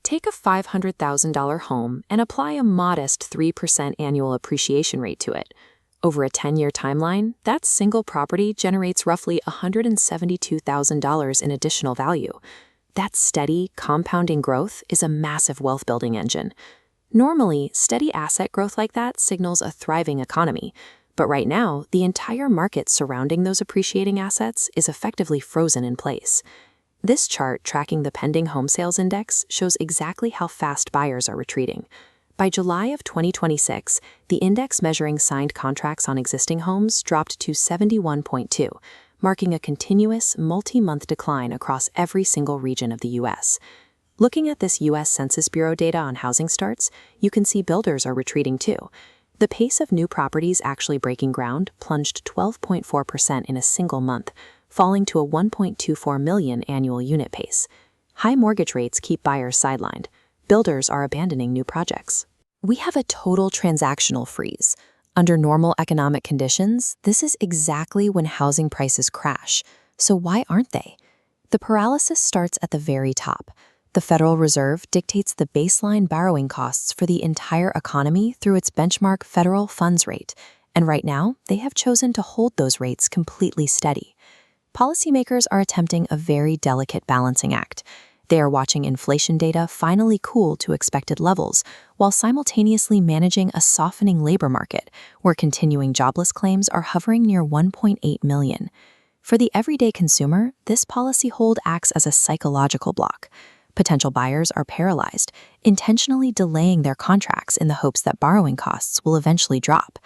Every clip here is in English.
Take a $500,000 home and apply a modest 3% annual appreciation rate to it. Over a 10-year timeline, that single property generates roughly $172,000 in additional value. That steady, compounding growth is a massive wealth-building engine. Normally, steady asset growth like that signals a thriving economy, but right now, the entire market surrounding those appreciating assets is effectively frozen in place. This chart tracking the pending home sales index shows exactly how fast buyers are retreating. By July of 2026, the index measuring signed contracts on existing homes dropped to 71.2, marking a continuous, multi-month decline across every single region of the U.S. Looking at this U.S. Census Bureau data on housing starts, you can see builders are retreating too. The pace of new properties actually breaking ground plunged 12.4% in a single month, falling to a 1.24 million annual unit pace. High mortgage rates keep buyers sidelined. Builders are abandoning new projects. We have a total transactional freeze. Under normal economic conditions, this is exactly when housing prices crash. So why aren't they? The paralysis starts at the very top. The Federal Reserve dictates the baseline borrowing costs for the entire economy through its benchmark federal funds rate, and right now, they have chosen to hold those rates completely steady. Policymakers are attempting a very delicate balancing act. They are watching inflation data finally cool to expected levels, while simultaneously managing a softening labor market, where continuing jobless claims are hovering near 1.8 million. For the everyday consumer, this policy hold acts as a psychological block. Potential buyers are paralyzed, intentionally delaying their contracts in the hopes that borrowing costs will eventually drop.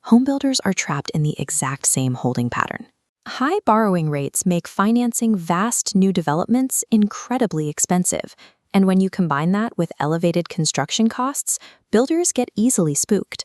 Homebuilders are trapped in the exact same holding pattern. High borrowing rates make financing vast new developments incredibly expensive, and when you combine that with elevated construction costs, builders get easily spooked.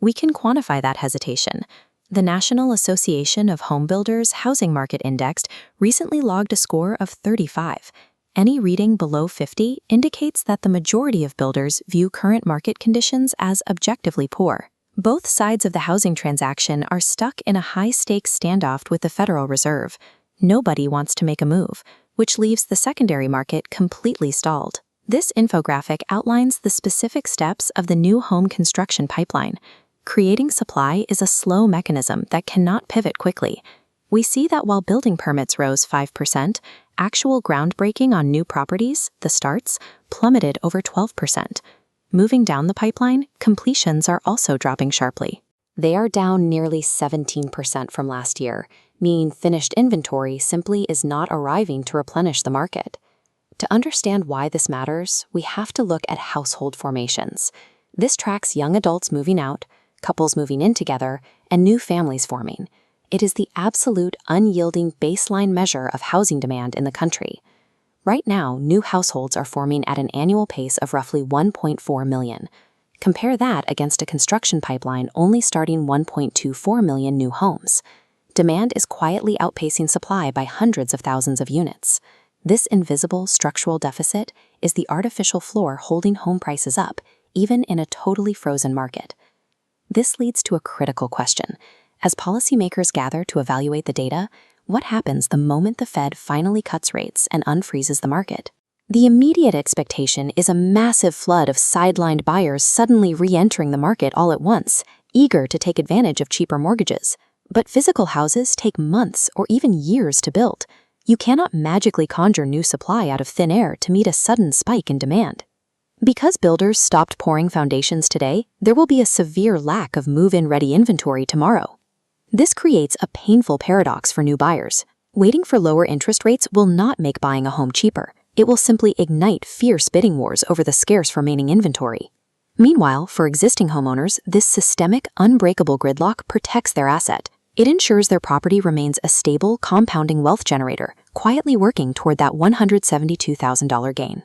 We can quantify that hesitation. The National Association of Home Builders Housing Market Index recently logged a score of 35. Any reading below 50 indicates that the majority of builders view current market conditions as objectively poor. Both sides of the housing transaction are stuck in a high-stakes standoff with the Federal Reserve. Nobody wants to make a move, which leaves the secondary market completely stalled. This infographic outlines the specific steps of the new home construction pipeline. Creating supply is a slow mechanism that cannot pivot quickly. We see that while building permits rose 5%, actual groundbreaking on new properties, the starts, plummeted over 12%. Moving down the pipeline, completions are also dropping sharply. They are down nearly 17% from last year, meaning finished inventory simply is not arriving to replenish the market. To understand why this matters, we have to look at household formations. This tracks young adults moving out, couples moving in together, and new families forming. It is the absolute unyielding baseline measure of housing demand in the country. Right now, new households are forming at an annual pace of roughly 1.4 million. Compare that against a construction pipeline only starting 1.24 million new homes. Demand is quietly outpacing supply by hundreds of thousands of units. This invisible structural deficit is the artificial floor holding home prices up, even in a totally frozen market. This leads to a critical question. As policymakers gather to evaluate the data, what happens the moment the Fed finally cuts rates and unfreezes the market? The immediate expectation is a massive flood of sidelined buyers suddenly re-entering the market all at once, eager to take advantage of cheaper mortgages. But physical houses take months or even years to build. You cannot magically conjure new supply out of thin air to meet a sudden spike in demand. Because builders stopped pouring foundations today, there will be a severe lack of move-in-ready inventory tomorrow. This creates a painful paradox for new buyers. Waiting for lower interest rates will not make buying a home cheaper. It will simply ignite fierce bidding wars over the scarce remaining inventory. Meanwhile, for existing homeowners, this systemic, unbreakable gridlock protects their asset. It ensures their property remains a stable, compounding wealth generator, quietly working toward that $172,000 gain.